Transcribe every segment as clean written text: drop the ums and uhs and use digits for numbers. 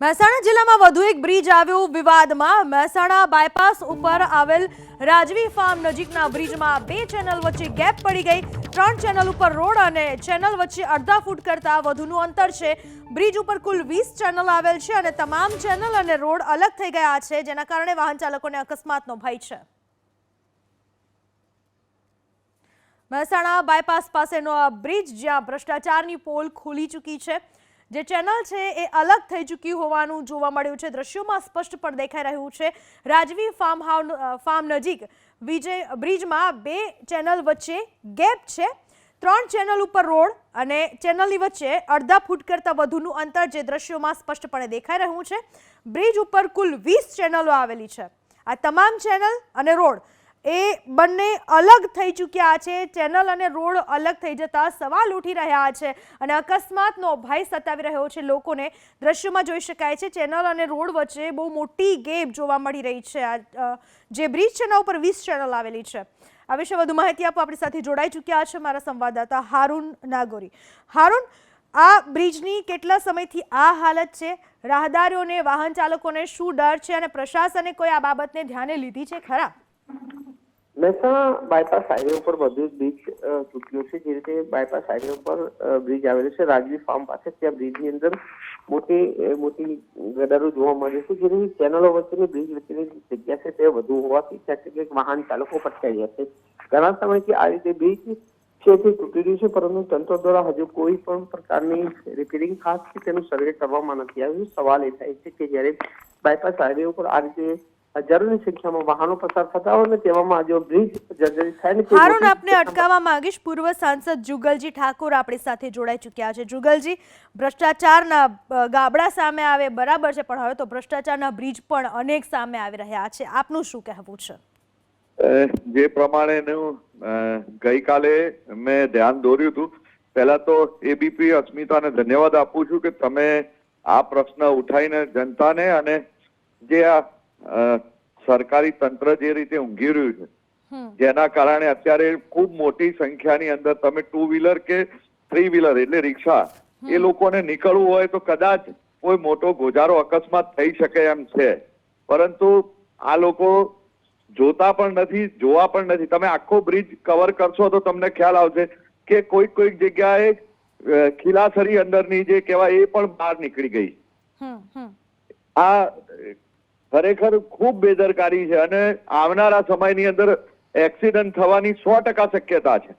મહેસાણા જિલ્લામાં વધુ એક બ્રિજ આવ્યો વિવાદમાં। મહેસાણા બાયપાસ ઉપર આવેલ રાજવી ફાર્મ નજીકના બ્રિજમાં બે ચેનલ વચ્ચે ગેપ પડી ગઈ। ત્રણ ચેનલ ઉપર રોડ અને ચેનલ વચ્ચે અડધા ફૂટ કરતા વધુનું અંતર છે। બ્રિજ ઉપર કુલ 20 ચેનલ આવેલ છે અને તમામ ચેનલ અને રોડ અલગ થઈ ગયા છે, જેના કારણે વાહન ચાલકોને અકસ્માતનો ભય છે। મહેસાણા બાયપાસ પાસેનો આ બ્રિજ જ્યાં ભ્રષ્ટાચારની પોલ ખુલી ચૂકી છે। જે ચેનલ છે એ અલગ થઈ ચૂકી હોવાનું જોવા મળ્યું છે। દ્રશ્યોમાં સ્પષ્ટ પણ દેખાઈ રહ્યું છે। રાજવી ફાર્મ નજીક બ્રિજમાં બે ચેનલ વચ્ચે ગેપ છે। ત્રણ ચેનલ ઉપર રોડ અને ચેનલની વચ્ચે અડધા ફૂટ કરતાં વધુનું અંતર જે દ્રશ્યોમાં સ્પષ્ટપણે દેખાઈ રહ્યું છે। બ્રિજ ઉપર કુલ 20 ચેનલો આવેલી છે। આ તમામ ચેનલ અને રોડ એ બંને અલગ થઈ ચૂક્યા છે। ચેનલ અને રોડ અલગ થઈ જતા સવાલ ઉઠી રહ્યા છે અને અકસ્માતનો ભય સતાવી રહ્યો છે લોકોને। દ્રશ્યોમાં જોઈ શકાય છે ચેનલ અને રોડ વચ્ચે બહુ મોટી ગેપ જોવા મળી રહી છે। જે બ્રિજ છે એના ઉપર 20 ચેનલ આવેલી છે। આ વિશે વધુ માહિતી આપવા આપણી સાથે જોડાઈ ચૂક્યા છે મારા સંવાદદાતા હારૂન નાગોરી। હારૂન, આ બ્રિજની કેટલા સમયથી આ હાલત છે? રાહદારીઓને, વાહન ચાલકોને શું ડર છે અને પ્રશાસને કોઈ આ બાબતને ધ્યાને લીધી છે ખરા? મહેસાણા બાયપાસ હાઈવે ઉપર વધુ બ્રિજ તૂટ્યો છે। જે રીતે બાયપાસ હાઈવે ઉપર બ્રિજ આવેલો છે રાજવી ફાર્મ પાસે, ત્યાં બ્રિજની અંદર મોટી ગટરો જોવા મળે છે। જેની ચેનલો વચ્ચેની બ્રિજ વચ્ચેની જગ્યા છે તે વધુ હોવાથી ક્યાંક વાહન ચાલકો પટકાઈ ગયા છે। ઘણા સમયથી આ રીતે બ્રિજ છે તે તૂટી રહ્યું છે, પરંતુ તંત્ર દ્વારા હજુ કોઈ પણ પ્રકારની રિપેરિંગ ખાસ તેનું સર્વે કરવામાં નથી આવ્યું। સવાલ એ થાય છે કે જ્યારે બાયપાસ હાઈવે ઉપર આ રીતે હજારોની સંખ્યામાં વાહનો પસાર થતા હોય ને તેવામાં જો બ્રિજ જર્જરિત થાય ને હારૂન, આપને અટકાવવા માંગીશ। પૂર્વ સાંસદ જુગલજી ઠાકોર આપણી સાથે જોડાઈ ચૂક્યા છે। જુગલજી, ભ્રષ્ટાચારના ગાબડા સામે આવે બરાબર છે, પણ હવે તો ભ્રષ્ટાચારના બ્રિજ પણ અનેક સામે આવી રહ્યા છે। આપનું શું કહેવું છે? જે પ્રમાણેનું ગઈકાલે મેં ધ્યાન દોર્યું હતું, પહેલા તો એબીપી અસ્મિતાને ધન્યવાદ આપું છું કે તમે આ પ્રશ્ન ઉઠાઈને જનતાને અને જે આ સરકારી તંત્ર જે રીતે ઊંઘી રહ્યું છે, જેના કારણે અત્યારે ખૂબ મોટી સંખ્યાની અંદર તમે 2 વ્હીલર કે 3 વ્હીલર એટલે રિક્ષા એ લોકોને નીકળવું હોય તો કદાચ કોઈ મોટો ગોજારો અકસ્માત થઈ શકે એમ છે, પરંતુ આ લોકો જોતા પણ નથી, જોવા પણ નથી। તમે આખો બ્રિજ કવર કરશો તો તમને ખ્યાલ આવશે કે કોઈક જગ્યાએ ખીલાસરી અંદરની જે કહેવાય એ પણ બહાર નીકળી ગઈ। આ ખરેખર ખૂબ બેદરકારી છે અને આવનારા સમયની અંદર એક્સિડન્ટ થવાની 100% શક્યતા છે।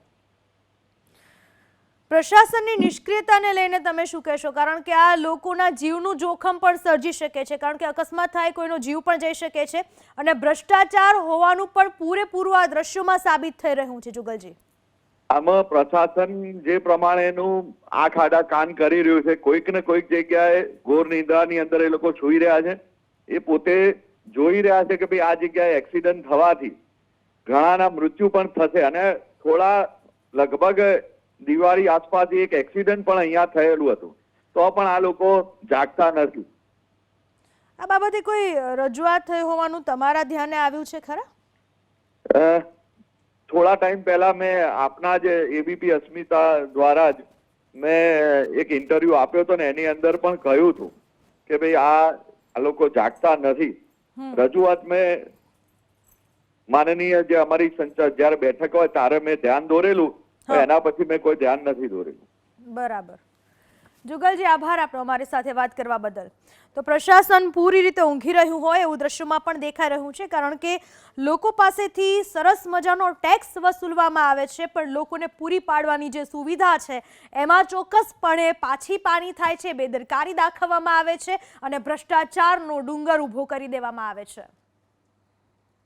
પ્રશાસનની નિષ્ક્રિયતાને લઈને તમે શું કહેશો? કારણ કે આ લોકોના જીવનું જોખમ પણ સર્જી શકે છે, કારણ કે અકસ્માત થાય, કોઈનો જીવ પણ જઈ શકે છે અને ભ્રષ્ટાચાર હોવાનું પણ પૂરેપૂરું આ દ્રશ્યોમાં સાબિત થઈ રહ્યું છે। જુગલજી, આમાં પ્રશાસન જે પ્રમાણેનું આંખ આડા કાન કરી રહ્યું છે, કોઈક ને કોઈક જગ્યાએ ઘોર નિંદ્રાની અંદર એ લોકો સૂઈ રહ્યા છે। એ પોતે જોઈ રહ્યા છે કે ભાઈ આ જગ્યાએ એક્સિડન્ટ થવાથી ઘણાના મૃત્યુ પણ થશે અને થોડા લગભગ દિવાળી આસપાસ એક એક્સિડન્ટ પણ અહીંયા થયેલું હતું, તો પણ આ લોકો જાગતા નથી। આ બાબતે કોઈ રજૂઆત થઈ હોવાનું તમારા ધ્યાને આવ્યું છે ખરા? થોડા ટાઈમ પહેલા મેં આપના જે એબીપી અસ્મિતા દ્વારા જ મેં એક ઇન્ટરવ્યુ આપ્યો હતો ને એની અંદર પણ કહ્યું હતું કે ભાઈ આ લોકો જાગતા નથી। રજૂઆત મેં માનનીય જે અમારી જયારે બેઠક હોય ત્યારે મેં ધ્યાન દોરેલું, એના પછી મેં કોઈ ધ્યાન નથી દોરેલું। બરાબર। જુગલજી, આભાર આપનો અમારી સાથે વાત કરવા બદલ। તો પ્રશાસન પૂરી રીતે ઊંઘી રહ્યું હોય એવું દ્રશ્યમાં પણ દેખાઈ રહ્યું છે, કારણ કે લોકો પાસેથી સરસ મજાનો ટેક્સ વસૂલવામાં આવે છે, પણ લોકોને પૂરી પાડવાની જે સુવિધા છે એમાં ચોક્કસપણે પાછી પાની થાય છે, બેદરકારી દાખવવામાં આવે છે અને ભ્રષ્ટાચારનો ડુંગર ઊભો કરી દેવામાં આવે છે।